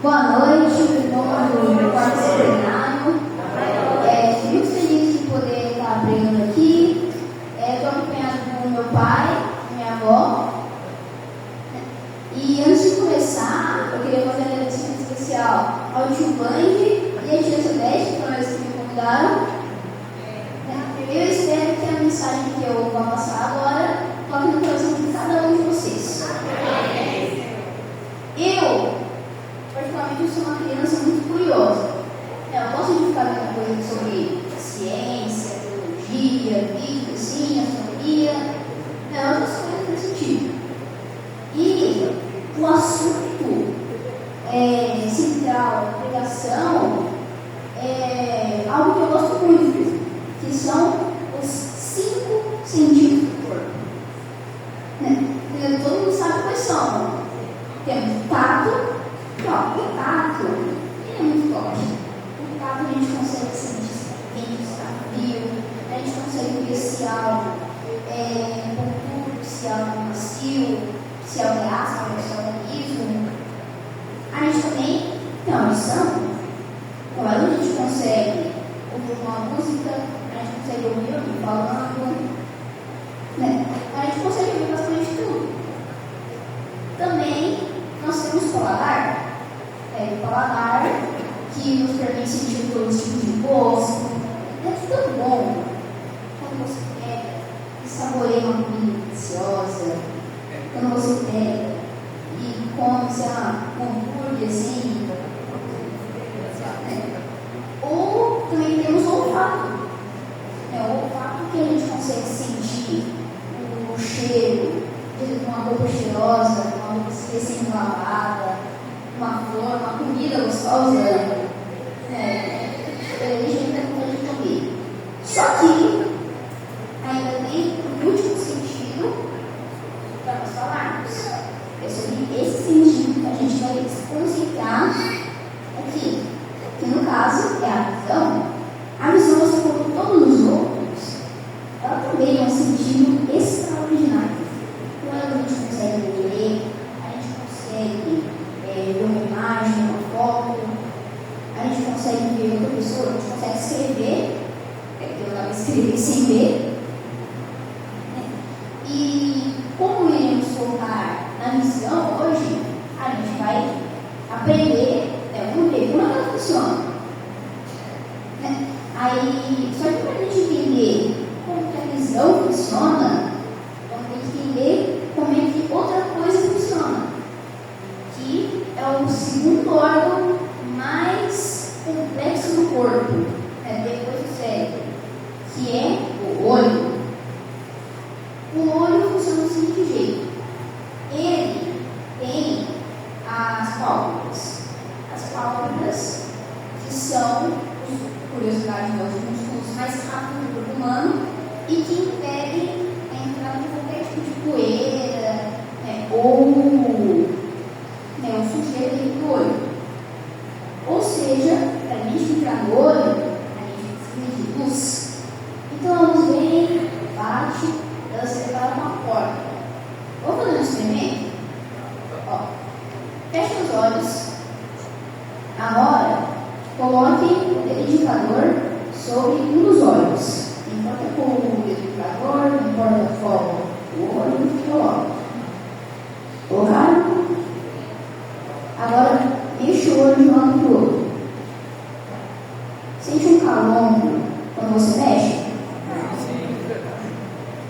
Boa noite, irmão do quarto centenário. Muito feliz de poder estar pregando aqui. Estou acompanhado com meu pai, minha avó. E antes de começar, eu queria fazer um agradecimento especial ao tio Band e à tia Sudeste, que foram eles que me convidaram. Eu espero que a mensagem que eu vou passar agora toque no coração de cada um de vocês. Eu, particularmente, sou uma criança muito curiosa. Eu gosto de ficar vendo coisas sobre ciência, teologia, Bíblia, sim, astronomia, outras coisas desse tipo. E o assunto central da pregação é algo que eu gosto muito, que são os 5 sentidos do corpo. Todo mundo sabe quais são. Temos o tato. O tato, ele é muito forte. O tato a gente consegue sentir se está quente, se está frio. A gente consegue ver se algo é curto, se algo é macio, se algo é ácido, se algo é liso. A gente também tem uma audição. Com ela a gente consegue ouvir uma música, a gente consegue ouvir alguém falando. A gente consegue ouvir bastante tudo. Também nós temos o paladar. O paladar que nos permite sentir todos os tipos de gosto. É tão bom quando você pega e saboreia uma comida deliciosa. Quando você pega e come, sei lá, um hambúrguer assim. Ou também temos o olfato. O olfato que a gente consegue sentir o cheiro de uma roupa cheirosa, uma roupa recém-lavada, uma flor, uma comida gostosa. A gente ainda pode comer. Só que ainda tem o último sentido para nós falarmos. É sobre esse sentido que a gente vai se concentrar aqui. Que no caso é a visão. A visão, assim como todos os outros, ela também é um sentido extraordinário. Com ela a gente consegue ler, a gente consegue ver uma imagem, uma foto, a gente consegue ver outra pessoa, a gente consegue escrever, eu estava escrevendo sem ver. E como iremos focar na missão hoje, a gente vai aprender, vamos ver como ela funciona. Aí, só que para a gente entender como que a visão funciona, vamos ter que entender como é que outra coisa funciona, que é o segundo órgão mais complexo do corpo, depois do cérebro, que é o olho. O olho funciona do seguinte jeito: ele tem as pálpebras. As pálpebras, que são, curiosidade, os músculos mais rápidos do corpo humano e que impedem a entrada de qualquer tipo de poeira ou sujeira dentro do olho. Ou seja, para a gente entrar no olho, a gente precisa de luz. Então a luz vem, bate, ela se prepara uma porta. Vou fazer um experimento? Feche os olhos. Agora, coloque o dedo indicador sobre um dos olhos. Não importa com o dedo indicador, não importa qual o olho, coloque. Colocaram? Agora, enche o olho de um lado para o outro. Sente um calombo quando você mexe?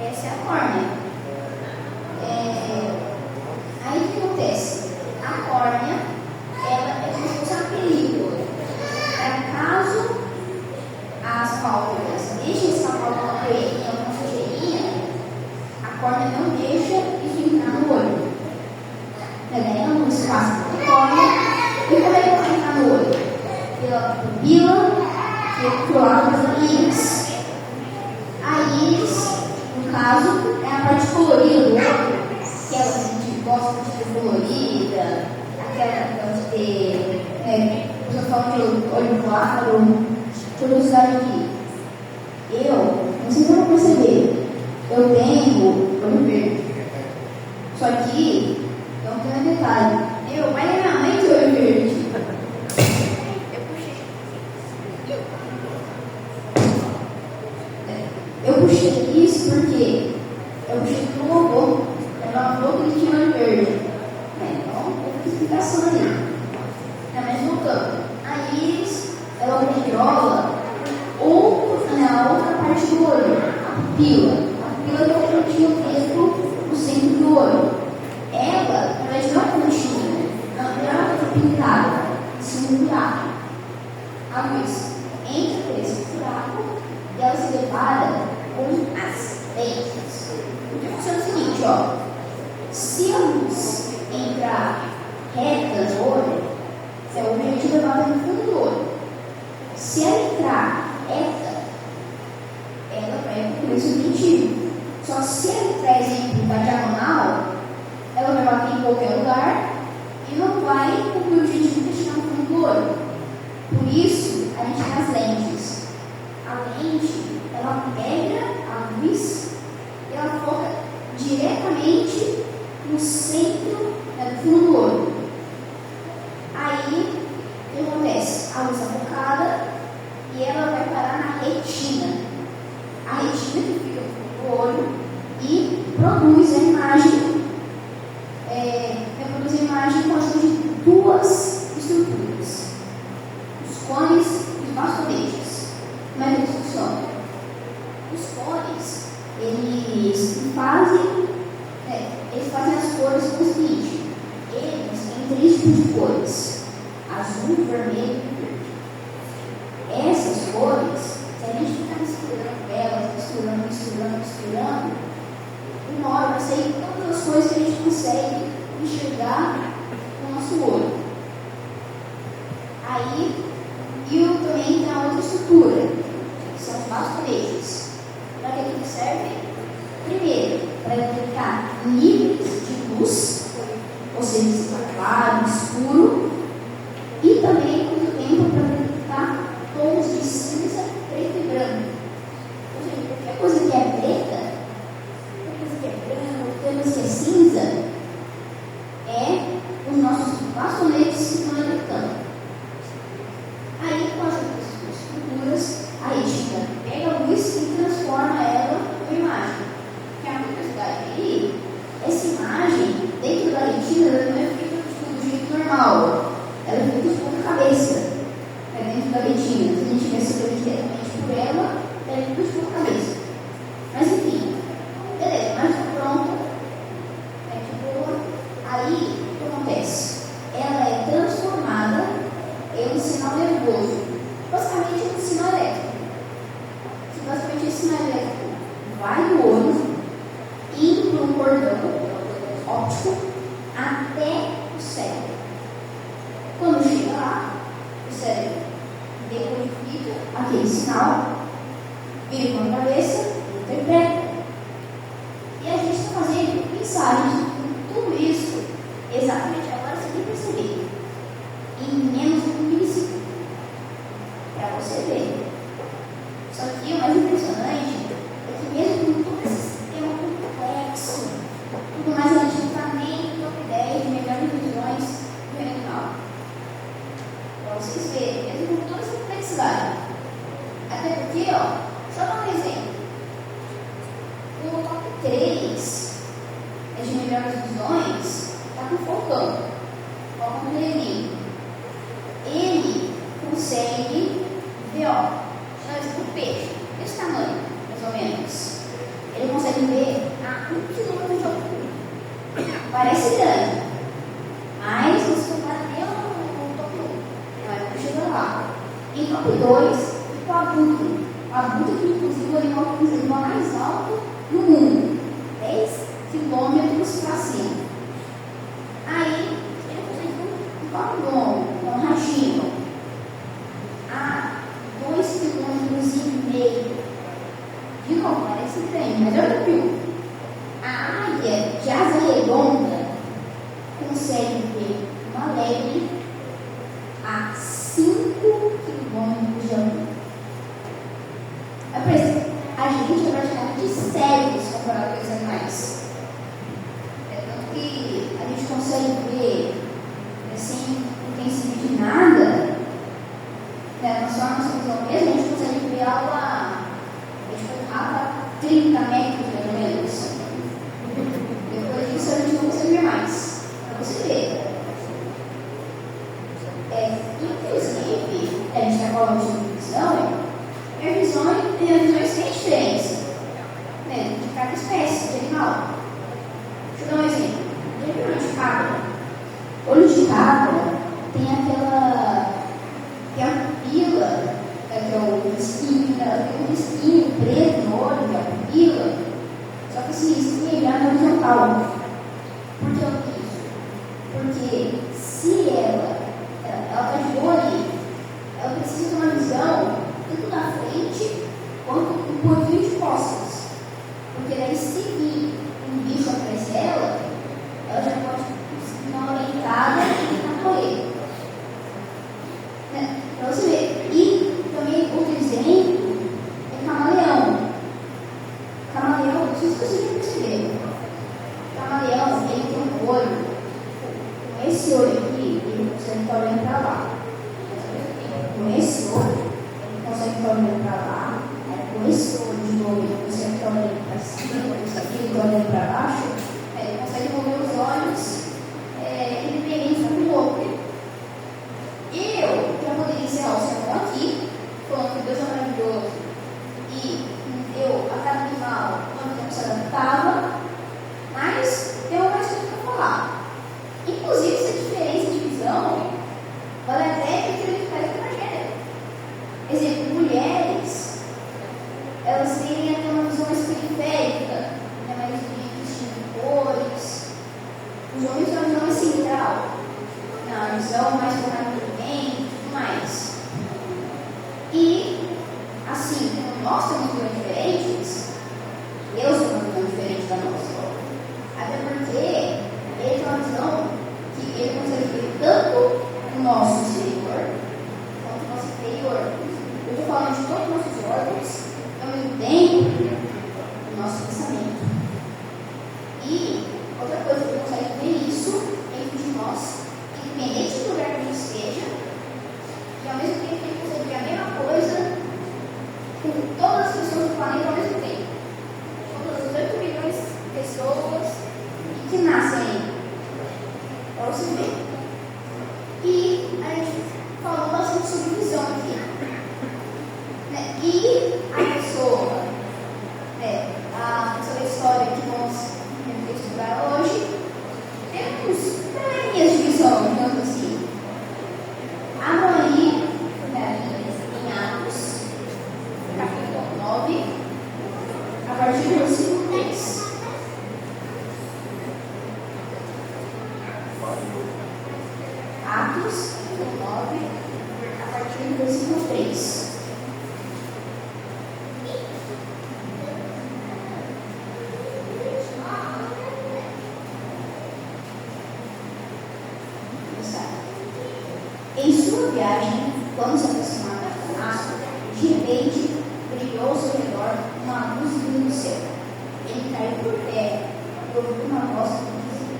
Essa é a córnea. Aí o que acontece? A córnea, ela é como se fosse uma película. Caso as pálpebras deixem escapar alguma poeirinha, alguma sujeirinha, a córnea não deixa isso entrar no olho. Daí ela não espaço da córnea. E como é que vai entrar no olho? Pela pupila, que é pro lado das íris. A íris, no caso, é a parte colorida do olho, aquela que a gente gosta de ter colorida, aquela que gosta de ter, eu falo de olho claro. Curiosidade aqui. Não sei se eu vou perceber, eu tenho olho verde. Só que, não tem um detalhe. Meu pai e minha mãe têm olho verde. uretrola, ou na outra parte do olho, a pupila. A pupila é o pontinho preto no centro do olho. Ela, na verdade, não é pontinha, ela é pintada em cima do buraco. A luz entra por esse buraco e ela se depara com as lentes. Porque funciona o seguinte, ó. Se a luz entrar reta no olho, o objetivo é bater no fundo do olho. Se ela entrar reta, ela vai cumprir esse objetivo. Só que se ela entrar, exemplo, da diagonal, ela vai bater em qualquer lugar e não vai cumprir o objetivo de chegar no fundo do olho. Por isso, a gente tem as lentes. A lente, ela pega a luz e ela foca diretamente no centro, do fundo do olho. Aí, o que acontece? A luz é focada e ela vai parar na retina. A retina que fica no fundo do olho e produz a imagem, reproduz a imagem com a ajuda de duas estruturas: os cones e os bastonetes. Como é que isso funciona? Os cones, eles fazem as cores com o seguinte: eles têm 3 tipos de cores: azul, vermelho e verde. Essas cores, se a gente ficar misturando elas, misturando, uma hora vai sair todas as cores que a gente consegue enxergar com o nosso olho. Aí, também tem a outra estrutura, que são os bastonetes. Para que eles servem? Primeiro, para detectar níveis de luz, ou seja, se está claro, escuro, e também, ao mesmo tempo, para detectar tons de cinza, preto e branco. Ou seja, qualquer coisa que é preta, qualquer coisa que é branca, qualquer coisa que é cinza, os nossos bastonetes que estão detectando. Aí, com as estruturas, a retina pega a luz e transforma ela em imagem. Porque a curiosidade aí, essa imagem, dentro da retina, ela não é feita do jeito normal. Ela é feita de ponta cabeça, dentro da retina. Se a gente tivesse feito diretamente por ela, ela é feita de ponta cabeça. Mas enfim, beleza, mas está pronta. Aí, o que acontece? Ela é transformada em um sinal nervoso. Basicamente, é um sinal elétrico. Basicamente, esse sinal elétrico vai do olho, indo por um cordão óptico até o cérebro. Quando chega lá, o cérebro decodifica aquele sinal, vira uma cabeça, interpreta. E a gente está fazendo mensagens, tudo isso exatamente agora, você tem que perceber, em menos de 1 milissegundo, para você ver. Só que o mais impressionante é que mesmo com todo esse sistema complexo, tudo mais, a gente não está nem no top 10 de melhores visões do regional. Para vocês verem, mesmo com toda essa complexidade. Até porque, só dar um exemplo. O top 3 de melhores visões está com o Falcão. O Falcão pequenininho. Ele consegue ver, o peixe, desse tamanho, mais ou menos. Ele consegue ver a 1 quilômetro de altura. Parece grande, mas se você comparar no top 1, vai chegar lá. Em top 2, o abutre. O abutre, inclusive, é o animal mais alto do mundo, 10 quilômetros para cima. Aí, ele consegue ver um palmão, um ratinho, a 2,5 km. De novo, parece grande, mas olha o viu. A águia de asa redonda consegue ver uma lebre a 5 km de altura. A gente é praticamente cegos comparado com os animais. Tanto que a gente consegue ver, assim, não tem sentido de nada, na nossa visão mesmo, a gente consegue ver algo a 30 metros, mais ou menos. Depois disso, a gente não consegue ver mais. Para você ver. Inclusive, a gente está falando de visão, e visões têm diferença, né, de cada espécie de animal. Deixa eu dar um exemplo. Tem olho de cabra. Olho de cabra tem aquela pupila, que é o risquinho, tem um risquinho preto no olho, que é a pupila, só que esse risquinho é horizontal. Por que eu fiz isso? Porque se ela está de boa ali, ela precisa de uma visão tanto na frente quanto um pouquinho de costas. Porque daí, se vir um bicho atrás dela, ela já pode conseguir uma orientada e tentar correr. Né? Para você ver. E também outro exemplo é camaleão. Camaleão, não sei se vocês já perceberam. Camaleão, ele tem um olho. Com esse olho aqui, ele consegue estar olhando para lá. Com esse olho, ele consegue estar olhando para lá. Com esse olho de novo, ele consegue estar olhando para cima. Esse aqui, ele está olhando para baixo. Ele consegue mover os olhos independente do outro. Eu já poderia encerrar o sermão aqui, falando que Deus é maravilhoso e deu a cada animal quando tempo se adaptava, mas tem mais coisa para falar. Inclusive, essa diferença de visão vale até entre os diferentes gênero. Exemplo, mulheres, elas têm até uma visão mais periférica, mais de distinguir cores. Os homens têm uma visão mais central, uma visão mais focada no movimento e tudo mais. E, assim, como nós temos visões diferentes, Deus tem uma visão diferente da nossa. Até porque ele tem uma visão que ele consegue ver tanto o nosso exterior quanto o nosso interior. Eu estou falando de todos os nossos órgãos e, ao mesmo tempo, o nosso pensamento. E outra coisa que ele consegue ver isso dentro de nós, independente do lugar que a gente esteja, e ao mesmo tempo ele consegue ver a mesma coisa com todas as pessoas do planeta ao mesmo tempo. Todas as 8 milhões de pessoas que nascem aí. Para você ver. E a gente falou bastante sobre visão aqui. Né? E a pessoa, sobre a história que nós vamos estudar hoje, temos probleminhas de visão, digamos assim. Abram aí, em Atos, capítulo 9, a partir do versículo 3. Atos, capítulo 9, a partir do versículo 3. Em sua viagem, quando se aproximava de Damasco, de repente brilhou ao seu redor uma luz vindo do céu. Ele caiu por terra e ouviu uma voz que dizia: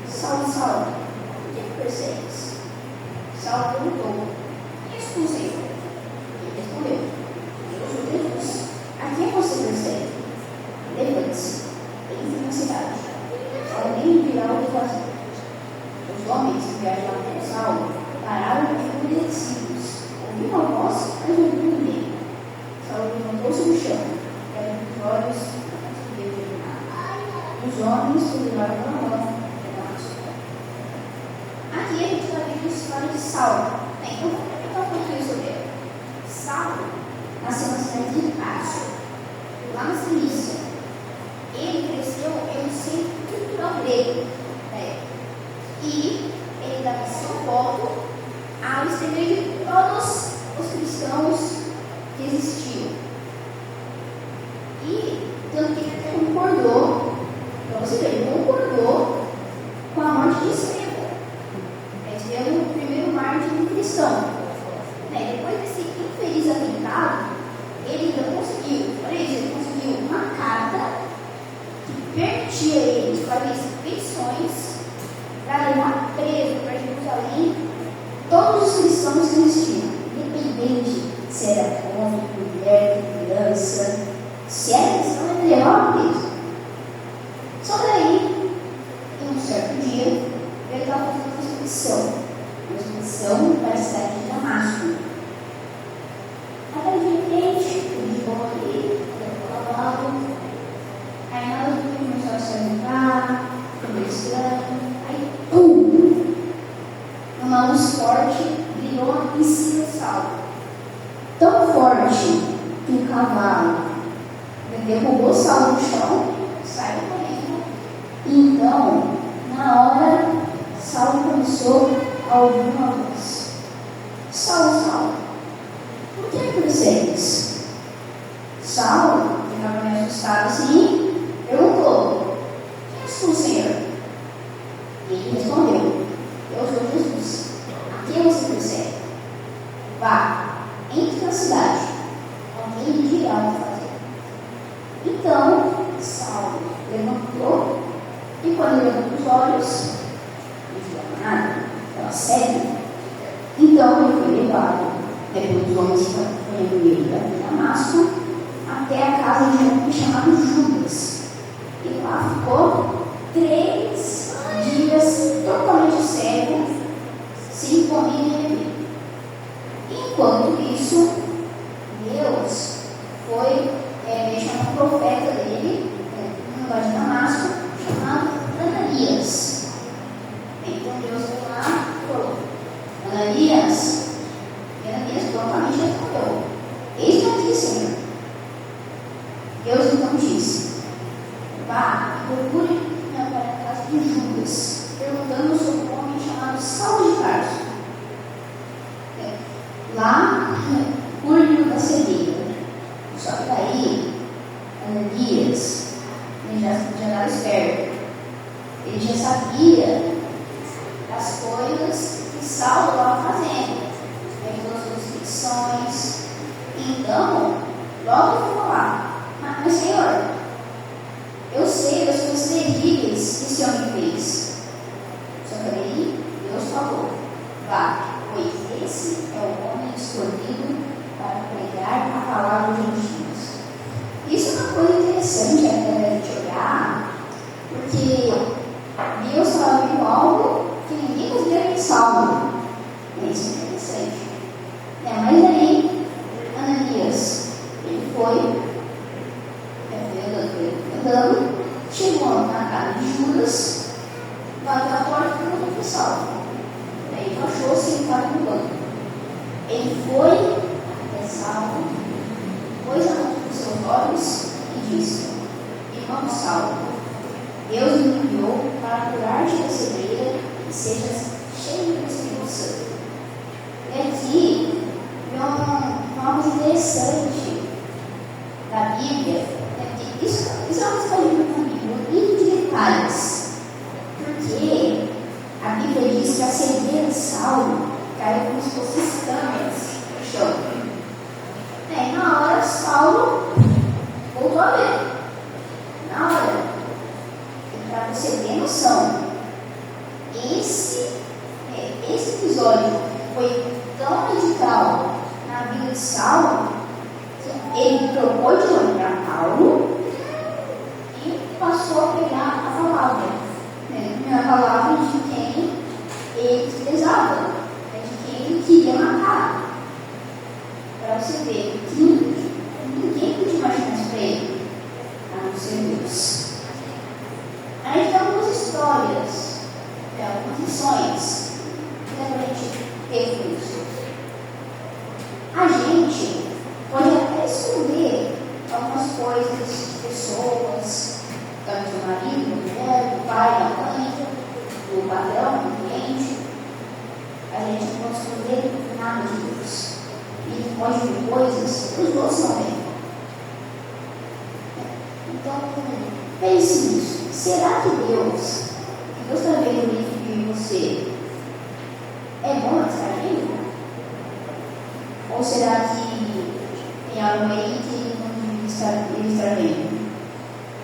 Saulo, Saulo, por que persegues? Saulo perguntou: Quem és tu, Senhor? Ele respondeu: Eu sou Jesus. A quem você persegue? Levante-se, entre na cidade. Alguém virá o que fazer. Os homens que viajavam com Saulo pararam enfurecidos. Ouviu uma voz, mas não viu ninguém. Saulo levantou-se do chão, abriu os olhos, mas não viu nada. Os homens o levaram para nós, aqui a gente está vendo a história de Saulo. Então, vamos comentar um pouquinho sobre ele. Saulo nasceu na cidade de Tarso, lá na Cilícia. Ele cresceu em um centro cultural grego. E ele dava seu voto ao extermínio de todos os cristãos que existiam. E tanto que ele até concordou, para você ver, ele concordou com a morte de Estevão. Estevão, o primeiro mártir cristão. Depois desse infeliz atentado, ele ainda conseguiu, olha isso, ele conseguiu uma carta que permitia ele fazer expedições para levar preso para Jerusalém todos os cristãos que existiam, independente se era homem, mulher, criança, se era cristão, ele levava preso. Só daí, em um certo dia, ele estava fazendo uma expedição para a cidade de Damasco. voz forte virou em cima de Saulo. Tão forte que o cavalo derrubou Saulo no chão, saiu correndo. Então, na hora, Saulo começou a ouvir uma voz: Saulo, Saulo, por que persegues? Saulo, que estava meio assustado assim, perguntou: quem és tu, Senhor? E ele respondeu: eu sou Jesus. A quem você persegue? Vá, entre na cidade, alguém lhe dirá o que fazer. Então, Saulo levantou e quando levantou os olhos, não viu nada, estava cego. Então ele foi levado pelos homens que estavam com ele para Damasco até a casa de um homem chamado Judas. E lá ficou 3 dias totalmente cego, sem comer nem beber. Enquanto isso, Deus foi chamar um profeta dele, no lugar de Damasco, chamado Ananias. Então Deus foi lá e falou: Ananias totalmente respondeu: eis-me aqui, Senhor. Deus então disse: vá e procure para a casa de Judas, perguntando sobre um homem chamado Saulo de Tarso. Lá, curto da cegueira. Só que daí, Ananias, ele já estava esperto. Ele já sabia das coisas que Saulo estava fazendo, todas as restrições. Então, logo ele falou lá: mas Senhor, eu sei das coisas terríveis que esse homem fez. Só que aí Deus falou: vá, pois esse é o homem escolhido para pregar a palavra de Deus. Isso é uma coisa interessante até de olhar, porque Deus estava vendo algo que ninguém conseguia ver em Saulo. Isso é interessante. Mas aí, Ananias, ele foi andando, chegou na casa de Judas, bateu a porta e perguntou para Saulo. Aí ele achou sentado no banco. Ele foi até Saulo, pôs a mão nos seus olhos e disse: irmão Saulo, Deus me enviou para curar-te da cegueira e sejas cheio do Espírito Santo. E aqui vem uma coisa interessante da Bíblia. Isso é uma coisa na Bíblia, um livro de detalhes. Porque a Bíblia diz que a cegueira de Saulo caiu como se fossem escamas no chão. E na hora, Saulo voltou a ver. Na hora. E para você ter noção, esse episódio foi tão radical na vida de Saulo que ele trocou de nome para Paulo e passou a pegar a palavra. A palavra de quem ele desprezava, de quem ele queria matar. Para você ver que ninguém podia imaginar isso para ele, a não ser Deus. Aí tem algumas histórias, algumas lições que dá para a gente ter com isso. A gente pode até esconder algumas coisas de pessoas, do marido, da mulher, do pai, da mãe, do patrão, do cliente. A gente não pode esconder nada de Deus. E pode ver coisas que os outros não veem. Então, pense nisso. Será que Deus está vendo dentro de você, é bom estar vendo? Ou será que tem algo aí que não está vendo?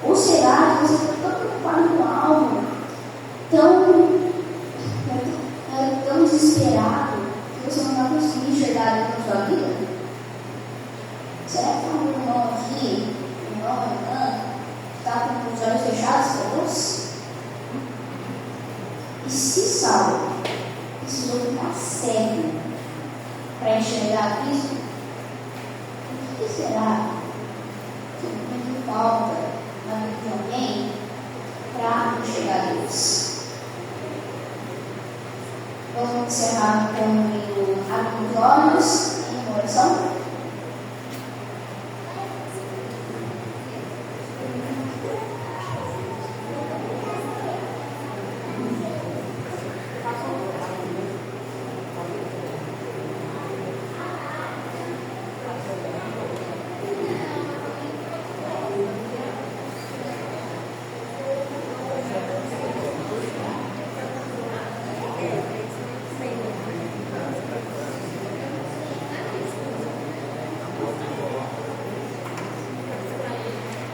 Ou será que você está tão preocupado com algo, tão desesperado, que você não vai conseguir enxergar dentro da sua vida? Será que tem algum irmão aqui, irmã, que está com os olhos fechados para Deus? E se Saulo precisou ficar cego para enxergar Cristo, o que será que falta na vida de alguém para enxergar Deus? Vamos encerrar com o abre os olhos em oração.